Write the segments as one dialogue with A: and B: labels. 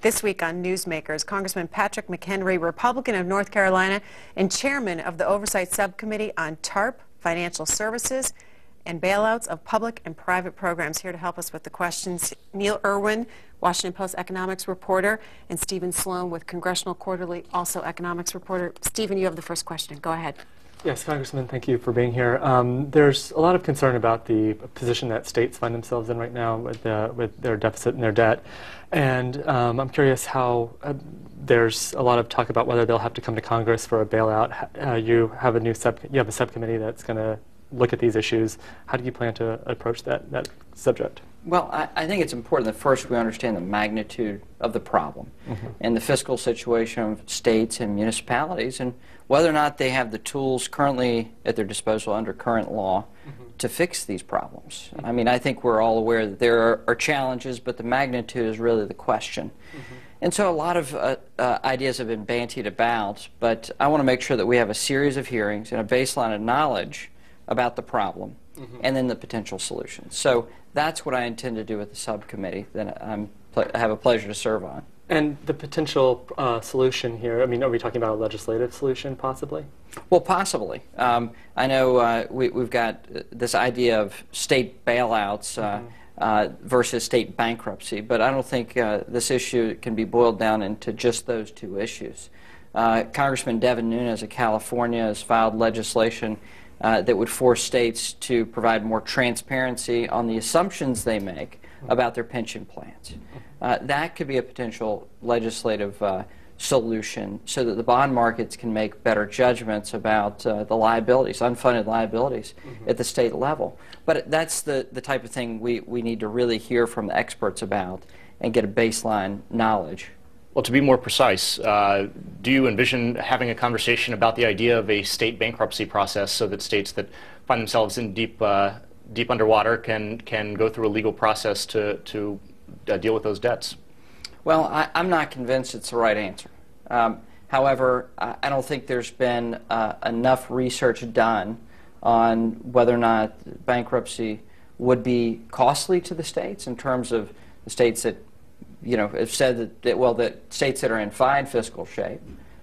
A: This week on Newsmakers, Congressman Patrick McHenry, Republican of North Carolina and chairman of the Oversight Subcommittee on TARP, Financial Services, and Bailouts of Public and Private Programs. Here to help us with the questions, Neil Irwin, Washington Post economics reporter, and Stephen Sloan with Congressional Quarterly, also economics reporter. Stephen, you have the first question. Go ahead.
B: Yes, Congressman, thank you for being here. There's a lot of concern about the position that states find themselves in right now with their deficit and their debt. And I'm curious how there's a lot of talk about whether they'll have to come to Congress for a bailout. You have a subcommittee that's going to look at these issues. How do you plan to approach that subject?
C: Well, I think it's important that first we understand the magnitude of the problem and the fiscal situation of states and municipalities and whether or not they have the tools currently at their disposal under current law to fix these problems. I mean, I think we're all aware that there are challenges, but the magnitude is really the question. And so a lot of ideas have been bandied about, but I want to make sure that we have a series of hearings and a baseline of knowledge about the problem and then the potential solutions. So that's what I intend to do with the subcommittee that I have a pleasure to serve on.
B: And the potential solution here, I mean, are we talking about a legislative solution possibly?
C: Well, possibly. I know we've got this idea of state bailouts versus state bankruptcy, but I don't think this issue can be boiled down into just those two issues. Congressman Devin Nunes of California has filed legislation that would force states to provide more transparency on the assumptions they make about their pension plans. That could be a potential legislative solution so that the bond markets can make better judgments about the liabilities, unfunded liabilities at the state level. But that's the type of thing we need to really hear from the experts about and get a baseline knowledge.
D: Well, to be more precise, do you envision having a conversation about the idea of a state bankruptcy process so that states that find themselves in deep underwater can go through a legal process to deal with those debts?
C: Well, I'm not convinced it's the right answer. However, I don't think there's been enough research done on whether or not bankruptcy would be costly to the states in terms of the states that have said that states that are in fine fiscal shape,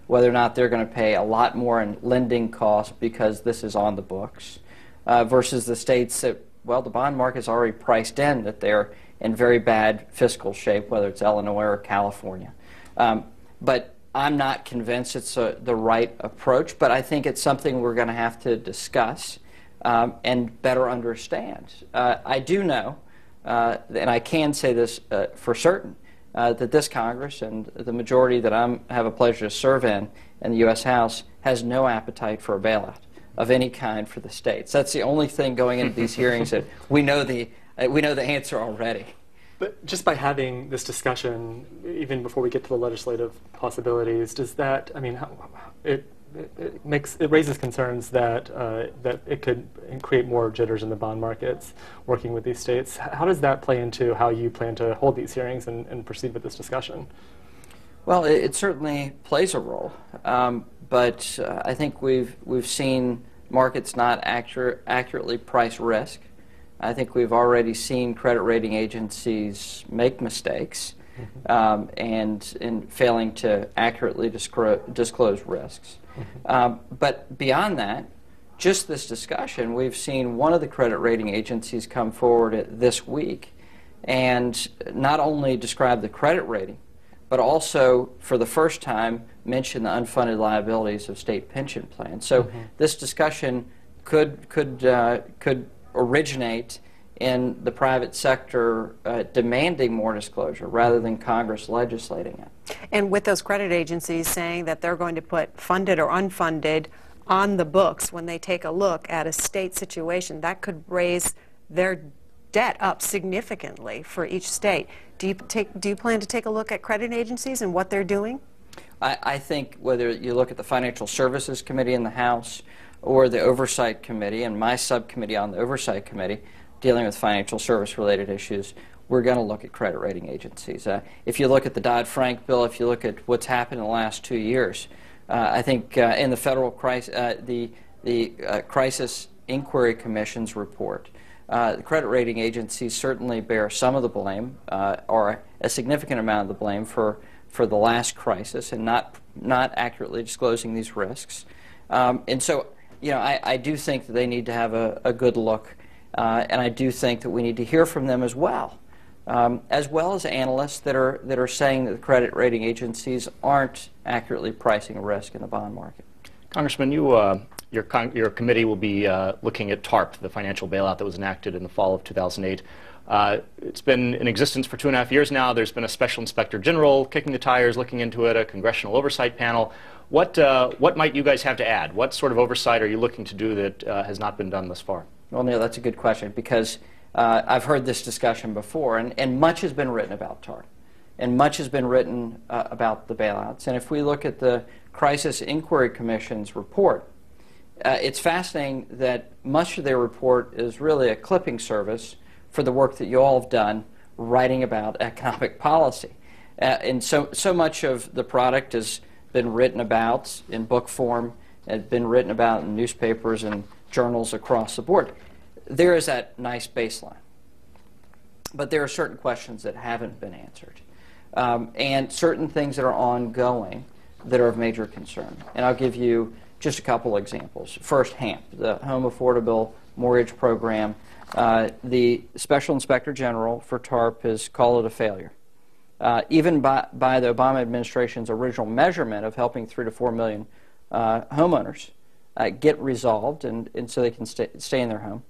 C: whether or not they're going to pay a lot more in lending costs because this is on the books, versus the states that, well, the bond market's already priced in that they're in very bad fiscal shape, whether it's Illinois or California. But I'm not convinced it's the right approach, but I think it's something we're going to have to discuss and better understand. I do know, and I can say this for certain, that this Congress and the majority that I have a pleasure to serve in the U.S. House has no appetite for a bailout of any kind for the states. That's the only thing going into these hearings that we know the answer already.
B: But just by having this discussion, even before we get to the legislative possibilities, does that, I mean, it raises concerns that it could create more jitters in the bond markets working with these states. How does that play into how you plan to hold these hearings and proceed with this discussion?
C: Well, it certainly plays a role, but I think we've seen markets not accurately price risk. I think we've already seen credit rating agencies make mistakes and in failing to accurately disclose risks. But beyond that, just this discussion, we've seen one of the credit rating agencies come forward this week and not only describe the credit rating, but also, for the first time, mention the unfunded liabilities of state pension plans. So this discussion could originate in the private sector demanding more disclosure rather than Congress legislating it.
A: And with those credit agencies saying that they're going to put funded or unfunded on the books when they take a look at a state situation, that could raise their debt up significantly for each state. Do you plan to take a look at credit agencies and what they're doing?
C: I think whether you look at the Financial Services Committee in the House or the Oversight Committee and my subcommittee on the Oversight Committee dealing with financial service-related issues, we're going to look at credit rating agencies. If you look at the DoddFrank bill, if you look at what's happened in the last 2 years, I think in the federal crisis, the Crisis Inquiry Commission's report, The credit rating agencies certainly bear some of the blame, or a significant amount of the blame for the last crisis and not accurately disclosing these risks. And so, I do think that they need to have a good look, and I do think that we need to hear from them as well as analysts that are saying that the credit rating agencies aren't accurately pricing risk in the bond market.
D: Congressman, your committee will be looking at TARP, the financial bailout that was enacted in the fall of 2008. It's been in existence for 2.5 years now. There's been a special inspector general kicking the tires, looking into it, a congressional oversight panel. What might you guys have to add? What sort of oversight are you looking to do that has not been done thus far?
C: Well, Neil, that's a good question, because I've heard this discussion before, and much has been written about TARP, and much has been written about the bailouts. And if we look at the Crisis Inquiry Commission's report, it's fascinating that much of their report is really a clipping service for the work that you all have done writing about economic policy. And so much of the product has been written about in book form, has been written about in newspapers and journals across the board. There is that nice baseline. But there are certain questions that haven't been answered, and certain things that are ongoing that are of major concern. And I'll give you just a couple examples. First, HAMP, the Home Affordable Mortgage Program. The Special Inspector General for TARP has called it a failure. Even by the Obama administration's original measurement of helping 3 to 4 million homeowners get resolved and so they can stay in their home,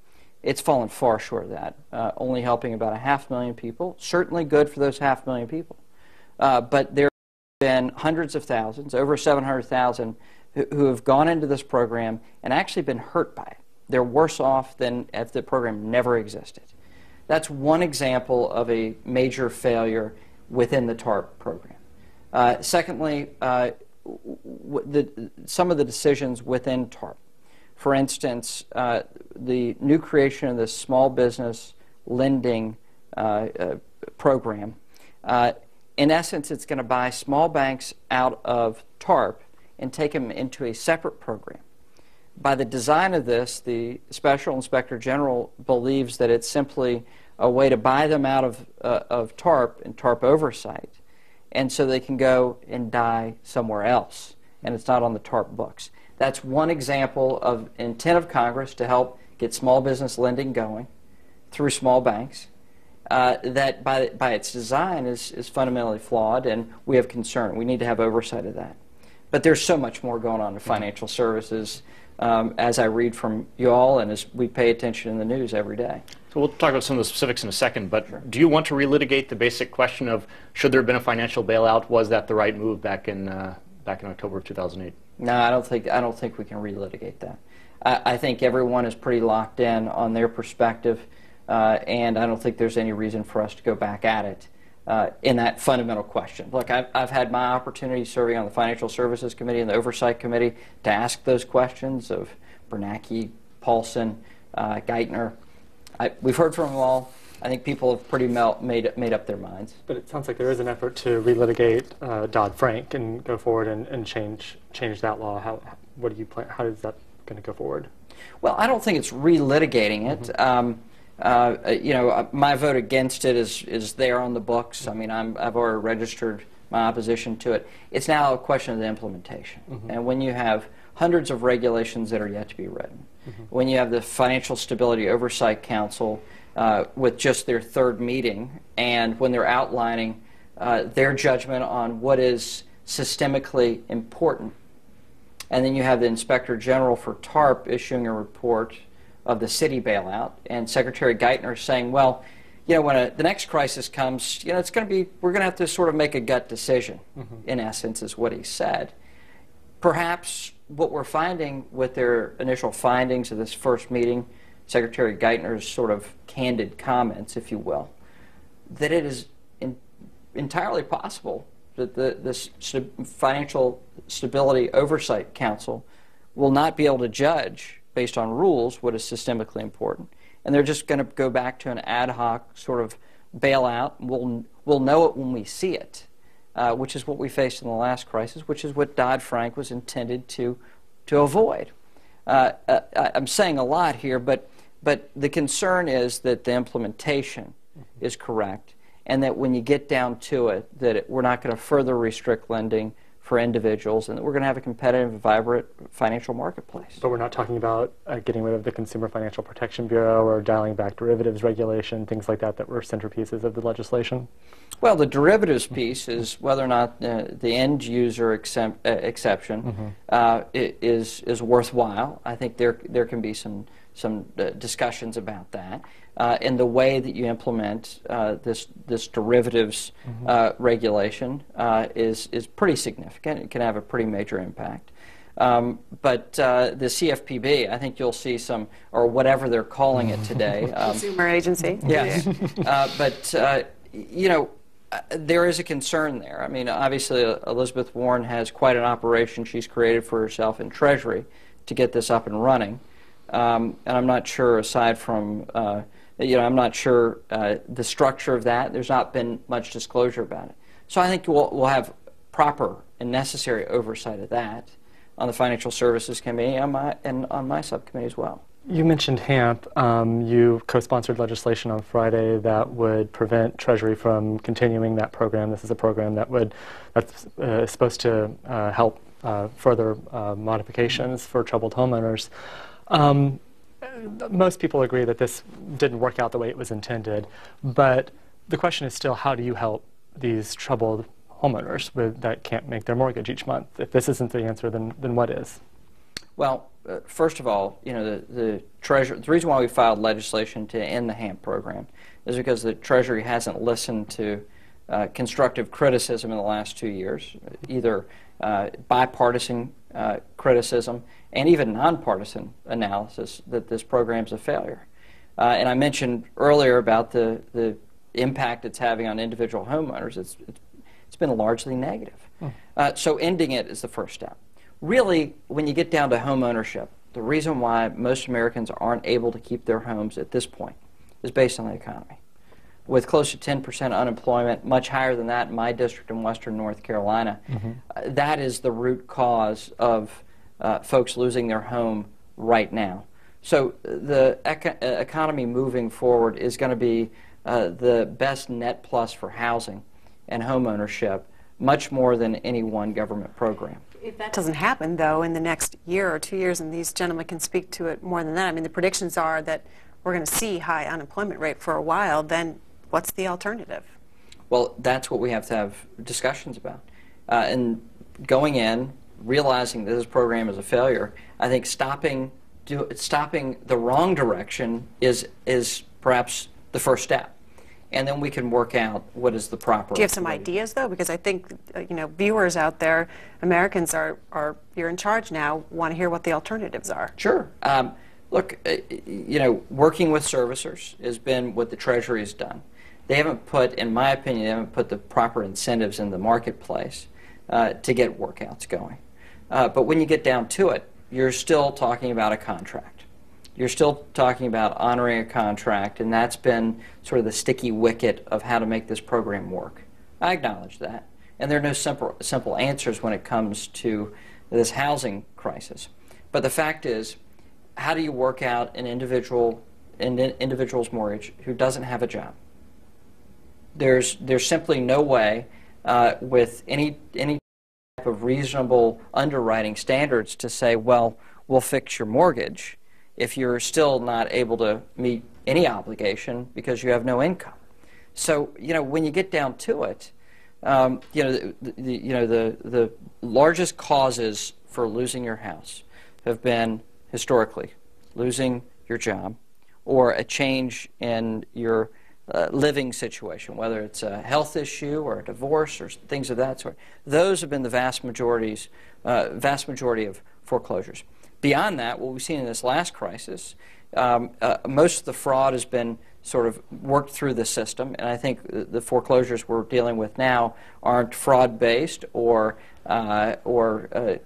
C: it's fallen far short of that, only helping about 500,000 people. Certainly good for those 500,000 people. But there have been hundreds of thousands, over 700,000, who have gone into this program and actually been hurt by it. They're worse off than if the program never existed. That's one example of a major failure within the TARP program. Secondly, some of the decisions within TARP. For instance, the new creation of the small business lending program. In essence, it's going to buy small banks out of TARP and take them into a separate program. By the design of this, the Special Inspector General believes that it's simply a way to buy them out of TARP and TARP Oversight, and so they can go and die somewhere else, and it's not on the TARP books. That's one example of intent of Congress to help get small business lending going through small banks that by its design is fundamentally flawed, and we have concern. We need to have oversight of that. But there's so much more going on in financial services, as I read from you all and as we pay attention in the news every day.
D: So we'll talk about some of the specifics in a second, but
C: Sure.
D: Do you want to relitigate the basic question of should there have been a financial bailout? Was that the right move back in October of 2008?
C: No, I don't think we can relitigate that. I think everyone is pretty locked in on their perspective, and I don't think there's any reason for us to go back at it in that fundamental question. Look, I've had my opportunity serving on the Financial Services Committee and the Oversight Committee to ask those questions of Bernanke, Paulson, Geithner. We've heard from them all. I think people have pretty made up their minds.
B: But it sounds like there is an effort to relitigate DoddFrank and go forward and change that law. What do you plan? How is that going to go forward?
C: Well, I don't think it's relitigating it. My vote against it is there on the books. I mean, I've already registered my opposition to it. It's now a question of the implementation. And when you have hundreds of regulations that are yet to be written, when you have the Financial Stability Oversight Council with just their third meeting, and when they're outlining their judgment on what is systemically important, and then you have the Inspector General for TARP issuing a report of the city bailout, and Secretary Geithner saying, well, when the next crisis comes, it's going to be, we're going to have to sort of make a gut decision, in essence, is what he said. Perhaps what we're finding with their initial findings of this first meeting, Secretary Geithner's sort of candid comments, if you will, that it is entirely possible that this Financial Stability Oversight Council will not be able to judge based on rules what is systemically important, and they're just going to go back to an ad hoc sort of bailout. We'll know it when we see it, which is what we faced in the last crisis, which is what Dodd-Frank was intended to avoid. I'm saying a lot here, but But the concern is that the implementation is correct, and that when you get down to it, that we're not going to further restrict lending for individuals, and that we're going to have a competitive and vibrant financial marketplace.
B: But we're not talking about getting rid of the Consumer Financial Protection Bureau or dialing back derivatives regulation, things like that were centerpieces of the legislation?
C: Well, the derivatives piece is whether or not the end user exception is worthwhile. I think there can be some discussions about that. And the way that you implement this derivatives regulation is pretty significant. It can have a pretty major impact. But the CFPB, I think you'll see some, or whatever they're calling it today.
A: Consumer agency.
C: Yes. But, you know, there is a concern there. I mean, obviously, Elizabeth Warren has quite an operation she's created for herself in Treasury to get this up and running. And I'm not sure, aside from, you know, I'm not sure the structure of that. There's not been much disclosure about it. So I think we'll have proper and necessary oversight of that on the Financial Services Committee and on my subcommittee as well.
B: You mentioned HAMP. You co-sponsored legislation on Friday that would prevent Treasury from continuing that program. This is a program that's supposed to help further modifications for troubled homeowners. Most people agree that this didn't work out the way it was intended, but the question is still, how do you help these troubled homeowners that can't make their mortgage each month? If this isn't the answer, then what is?
C: Well, first of all, you know, the reason why we filed legislation to end the HAMP program is because the Treasury hasn't listened to constructive criticism in the last 2 years, either bipartisan criticism and even nonpartisan analysis that this program's a failure. And I mentioned earlier about the impact it's having on individual homeowners. It's been largely negative. So ending it is the first step. Really, when you get down to home ownership, the reason why most Americans aren't able to keep their homes at this point is based on the economy. With close to 10% unemployment, much higher than that in my district in western North Carolina, that is the root cause of folks losing their home right now. So the economy moving forward is going to be the best net plus for housing and home ownership, much more than any one government program.
A: If that doesn't happen, though, in the next year or 2 years, and these gentlemen can speak to it more than that, I mean, the predictions are that we're going to see high unemployment rate for a while, then what's the alternative? Well,
C: that's what we have to have discussions about. And going in, realizing that this program is a failure, I think stopping the wrong direction is perhaps the first step. And then we can work out what is the proper.
A: Do you have some ideas, though? Because I think, you know, viewers out there, Americans are you're in charge now, want to hear what the alternatives are.
C: Sure. Look, you know, working with servicers has been what the Treasury has done. They haven't put, in my opinion, they haven't put the proper incentives in the marketplace to get workouts going. But when you get down to it, you're still talking about a contract. You're still talking about honoring a contract, and that's been sort of the sticky wicket of how to make this program work. I acknowledge that. And there are no simple answers when it comes to this housing crisis. But the fact is, how do you work out an individual's mortgage who doesn't have a job? There's simply no way with any type of reasonable underwriting standards to say, well, we'll fix your mortgage if you're still not able to meet any obligation because you have no income. So, you know, when you get down to it, the largest causes for losing your house have been historically losing your job or a change in your living situation, whether it's a health issue or a divorce or things of that sort. Those have been the vast majority of foreclosures. Beyond that, what we've seen in this last crisis, most of the fraud has been sort of worked through the system, and I think the foreclosures we're dealing with now aren't fraud-based or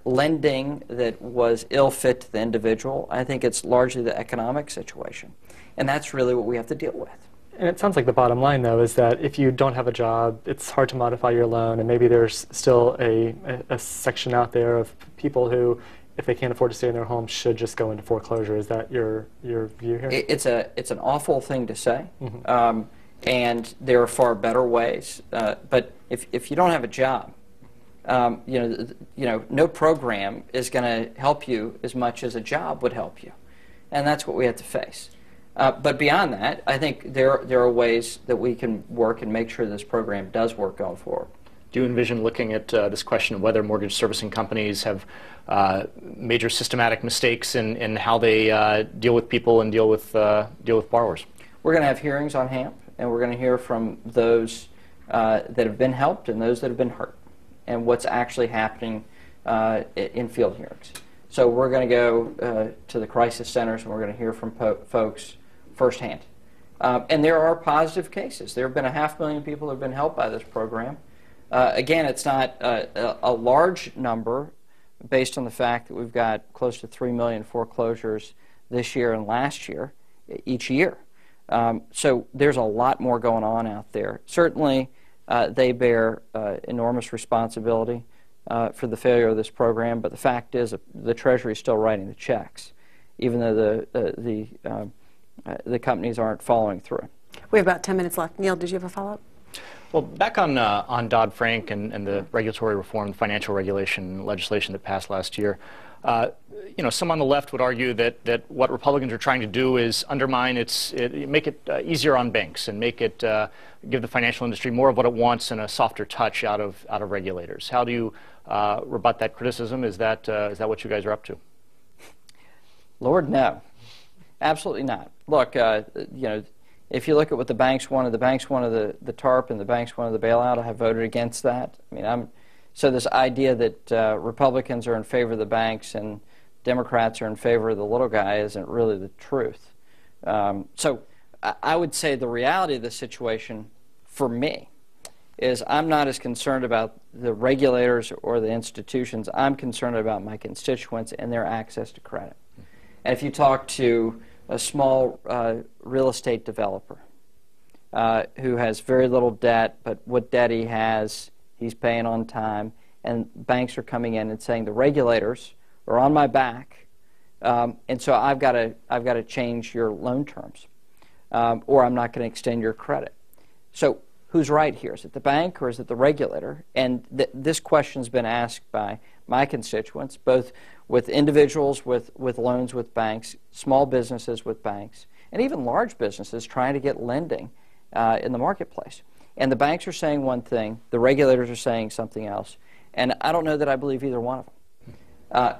C: lending that was ill-fit to the individual. I think it's largely the economic situation, and that's really what we have to deal with.
B: And it sounds like the bottom line, though, is that if you don't have a job, it's hard to modify your loan, and maybe there's still a section out there of people who if they can't afford to stay in their home, should just go into foreclosure. Is that your view here?
C: It's an awful thing to say, and there are far better ways. But if you don't have a job, no program is going to help you as much as a job would help you, and that's what we have to face. But beyond that, I think there are ways that we can work and make sure this program does work going forward.
D: Do you envision looking at this question of whether mortgage servicing companies have major systematic mistakes in how they deal with people and deal with borrowers?
C: We're going to have hearings on HAMP, and we're going to hear from those that have been helped and those that have been hurt, and what's actually happening in field hearings. So we're going to go to the crisis centers, and we're going to hear from folks firsthand. And there are positive cases. There have been 500,000 people who have been helped by this program. Again, it's not a large number based on the fact that we've got close to 3 million foreclosures this year and last year, each year. So there's a lot more going on out there. Certainly, they bear enormous responsibility for the failure of this program, but the fact is the Treasury is still writing the checks, even though the companies aren't following through.
A: We have about 10 minutes left. Neil, did you have a follow-up?
D: Well, back on DoddFrank and the regulatory reform, financial regulation legislation that passed last year, some on the left would argue that what Republicans are trying to do is undermine make it easier on banks and make it give the financial industry more of what it wants and a softer touch out of regulators. How do you rebut that criticism? Is that what you guys are up to?
C: Lord, no, absolutely not. Look, if you look at what the banks wanted the TARP and the banks wanted the bailout. I have voted against that. I mean, so this idea that Republicans are in favor of the banks and Democrats are in favor of the little guy isn't really the truth. So I would say the reality of the situation for me is I'm not as concerned about the regulators or the institutions. I'm concerned about my constituents and their access to credit. And if you talk to a small real estate developer who has very little debt, but what debt he has, he's paying on time, and banks are coming in and saying the regulators are on my back, and so I've got to change your loan terms, or I'm not going to extend your credit. So who's right here? Is it the bank or is it the regulator? And this question's been asked by my constituents, both with individuals with loans with banks, small businesses with banks, and even large businesses trying to get lending in the marketplace. And the banks are saying one thing, the regulators are saying something else, and I don't know that I believe either one of them.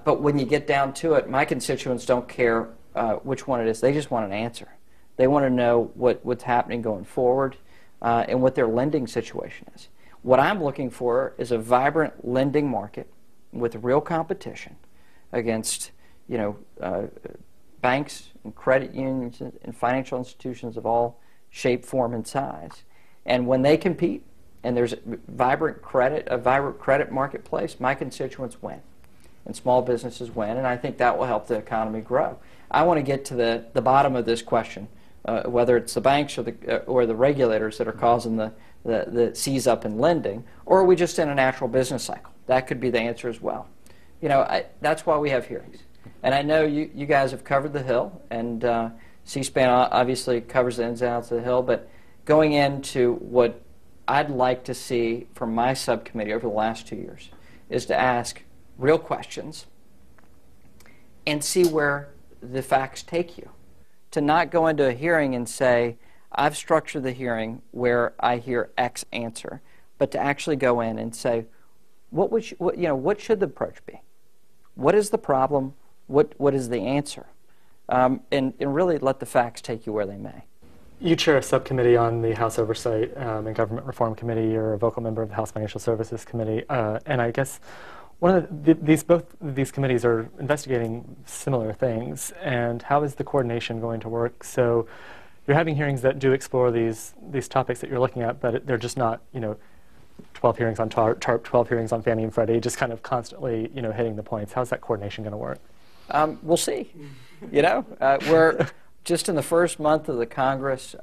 C: But when you get down to it, my constituents don't care which one it is. They just want an answer. They want to know what's happening going forward and what their lending situation is. What I'm looking for is a vibrant lending market with real competition against banks and credit unions and financial institutions of all shape, form, and size. And when they compete and there's a vibrant credit marketplace, my constituents win and small businesses win, and I think that will help the economy grow. I want to get to the bottom of this question, whether it's the banks or the regulators that are causing the seize up in lending, or are we just in a natural business cycle? That could be the answer as well. That's why we have hearings. And I know you guys have covered the Hill, and C-SPAN obviously covers the ins and outs of the Hill, but going into what I'd like to see from my subcommittee over the last 2 years is to ask real questions and see where the facts take you. To not go into a hearing and say, I've structured the hearing where I hear X answer, but to actually go in and say, what should the approach be? What is the problem? What is the answer? And really let the facts take you where they may.
B: You chair a subcommittee on the House Oversight and Government Reform Committee. You're a vocal member of the House Financial Services Committee. And I guess both of these committees are investigating similar things. And how is the coordination going to work? So you're having hearings that do explore these topics that you're looking at, but they're just not, 12 hearings on TARP, 12 hearings on Fannie and Freddie, just kind of constantly, hitting the points. How's that coordination going to work?
C: We'll see. We're just in the first month of the Congress.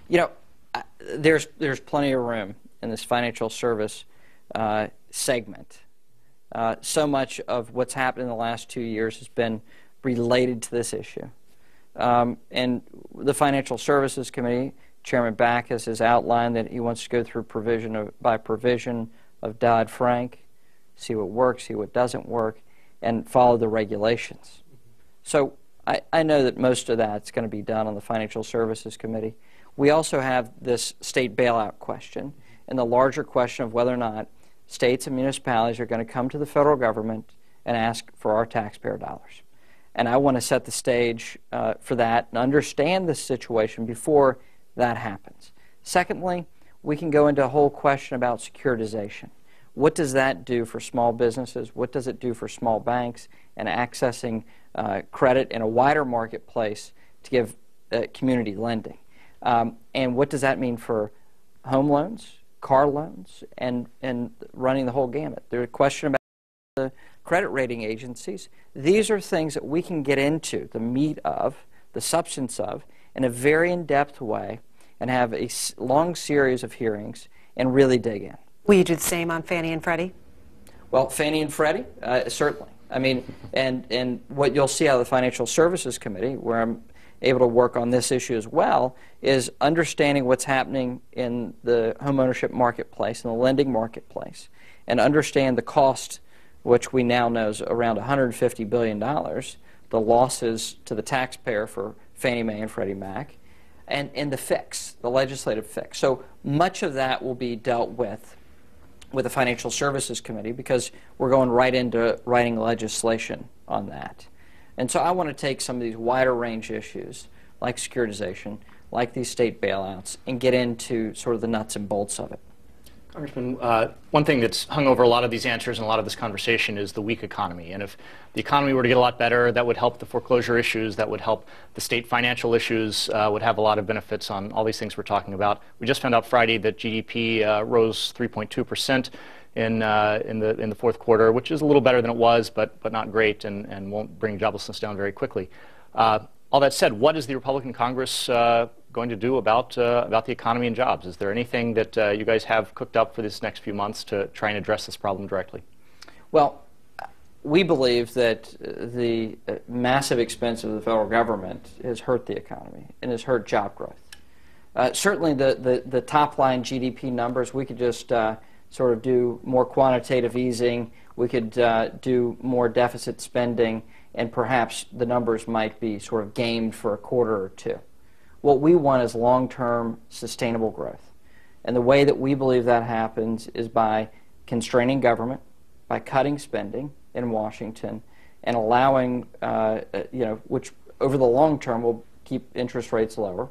C: There's plenty of room in this financial service segment So much of what's happened in the last 2 years has been related to this issue. And the Financial Services Committee, Chairman Backus has outlined that he wants to go through provision by provision of DoddFrank, see what works, see what doesn't work, and follow the regulations. So I know that most of that's going to be done on the Financial Services Committee. We also have this state bailout question and the larger question of whether or not states and municipalities are going to come to the federal government and ask for our taxpayer dollars. And I want to set the stage for that and understand the situation before that happens. Secondly, we can go into a whole question about securitization. What does that do for small businesses? What does it do for small banks and accessing credit in a wider marketplace to give community lending? And what does that mean for home loans, car loans, and running the whole gamut? There's a question about the credit rating agencies. These are things that we can get into the meat of, the substance of, in a very in-depth way and have a long series of hearings and really dig in.
A: Will you do the same on Fannie and Freddie?
C: Well, Fannie and Freddie, certainly. I mean, and what you'll see out of the Financial Services Committee, where I'm able to work on this issue as well, is understanding what's happening in the homeownership marketplace and the lending marketplace, and understand the cost, which we now know is around $150 billion, the losses to the taxpayer for Fannie Mae and Freddie Mac, and the fix, the legislative fix. So much of that will be dealt with the Financial Services Committee because we're going right into writing legislation on that. And so I want to take some of these wider range issues like securitization, like these state bailouts, and get into sort of the nuts and bolts of it.
D: Congressman, one thing that's hung over a lot of these answers and a lot of this conversation is the weak economy. And if the economy were to get a lot better, that would help the foreclosure issues, that would help the state financial issues, would have a lot of benefits on all these things we're talking about. We just found out Friday that GDP rose 3.2% in the fourth quarter, which is a little better than it was, but not great, and won't bring joblessness down very quickly. All that said, what is the Republican Congress going to do about the economy and jobs? Is there anything that you guys have cooked up for this next few months to try and address this problem directly?
C: Well, we believe that the massive expense of the federal government has hurt the economy and has hurt job growth. Certainly the top-line GDP numbers, we could just sort of do more quantitative easing, we could do more deficit spending, and perhaps the numbers might be sort of gamed for a quarter or two. What we want is long-term sustainable growth. And the way that we believe that happens is by constraining government, by cutting spending in Washington, and allowing, which over the long term will keep interest rates lower,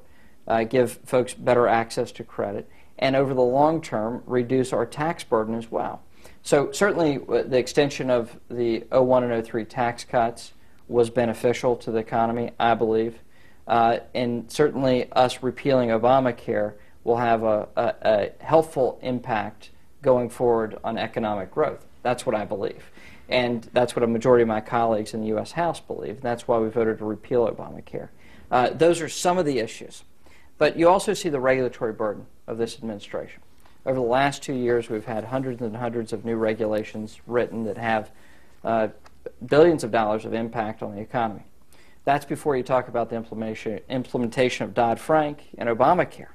C: give folks better access to credit, and over the long term reduce our tax burden as well. So certainly the extension of the 01 and 03 tax cuts was beneficial to the economy, I believe. And certainly us repealing Obamacare will have a helpful impact going forward on economic growth. That's what I believe. And that's what a majority of my colleagues in the U.S. House believe. And that's why we voted to repeal Obamacare. Those are some of the issues. But you also see the regulatory burden of this administration. Over the last 2 years, we've had hundreds and hundreds of new regulations written that have billions of dollars of impact on the economy. That's before you talk about the implementation of DoddFrank and Obamacare.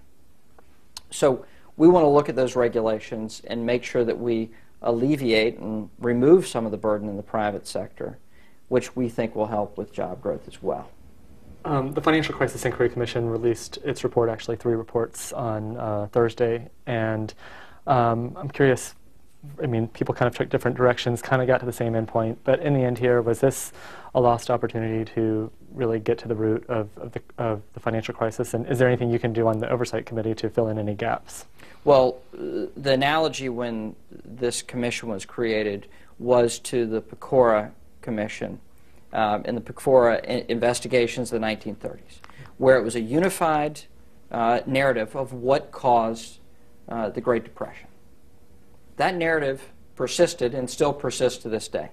C: So we want to look at those regulations and make sure that we alleviate and remove some of the burden in the private sector, which we think will help with job growth as well.
B: The Financial Crisis Inquiry Commission released its report, actually 3 reports, on Thursday, and I'm curious, I mean, people kind of took different directions, kind of got to the same endpoint, but in the end here, was this a lost opportunity to really get to the root of the financial crisis, and is there anything you can do on the Oversight Committee to fill in any gaps? Well,
C: the analogy when this commission was created was to the Pecora Commission and the Pecora investigations of the 1930s, where it was a unified narrative of what caused the Great Depression. That narrative persisted and still persists to this day.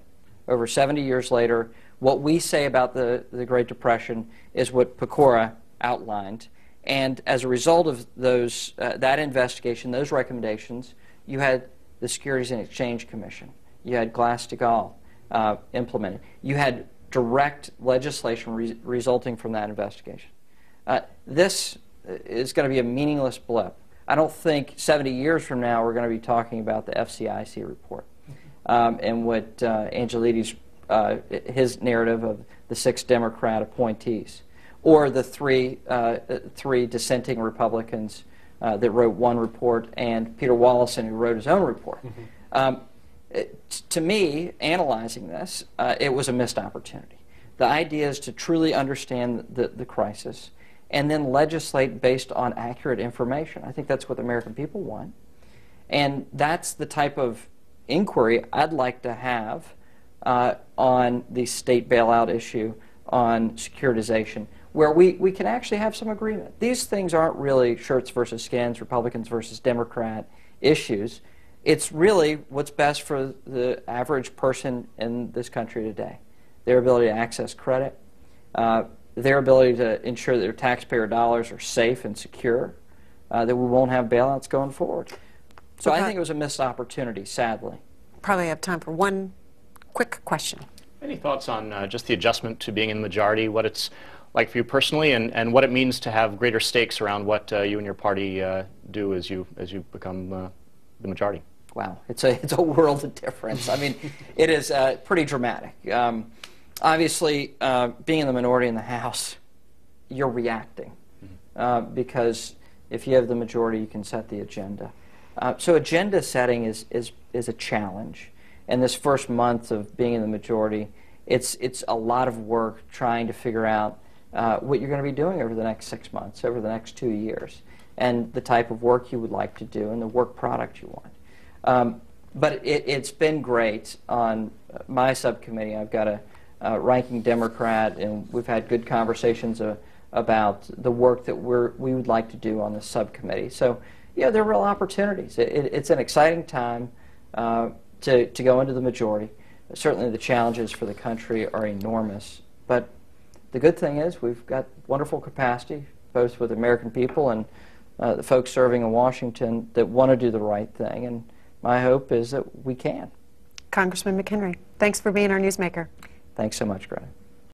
C: Over 70 years later, what we say about the Great Depression is what Pecora outlined. And as a result of those, that investigation, those recommendations, you had the Securities and Exchange Commission. You had Glass-Steagall implemented. You had direct legislation resulting from that investigation. This is going to be a meaningless blip. I don't think 70 years from now we're going to be talking about the FCIC report and what Angelides, his narrative of the 6 Democrat appointees, or the three dissenting Republicans that wrote one report, and Peter Wallison, who wrote his own report. To me, analyzing this, it was a missed opportunity. The idea is to truly understand the crisis and then legislate based on accurate information. I think that's what the American people want. And that's the type of inquiry I'd like to have on the state bailout issue, on securitization, where we can actually have some agreement. These things aren't really shirts versus skins, Republicans versus Democrat issues. It's really what's best for the average person in this country today. Their ability to access credit, their ability to ensure that their taxpayer dollars are safe and secure, that we won't have bailouts going forward. So I think it was a missed opportunity, sadly.
A: Probably have time for one quick question.
D: Any thoughts on just the adjustment to being in the majority, what it's like for you personally, and what it means to have greater stakes around what you and your party do as you become the majority?
C: Wow, it's a world of difference. I mean, it is pretty dramatic. Obviously, being in the minority in the House, you're reacting because if you have the majority, you can set the agenda. So agenda setting is a challenge. And this first month of being in the majority, it's a lot of work trying to figure out what you're going to be doing over the next 6 months, over the next 2 years, and the type of work you would like to do and the work product you want. But it's been great on my subcommittee. I've got a ranking Democrat, and we've had good conversations about the work that we would like to do on the subcommittee. So, yeah, there are real opportunities. It's an exciting time to go into the majority. Certainly the challenges for the country are enormous, but the good thing is we've got wonderful capacity, both with American people and the folks serving in Washington that want to do the right thing, and my hope is that we can.
A: Congressman McHenry, thanks for being our newsmaker.
C: Thanks so much, Greta.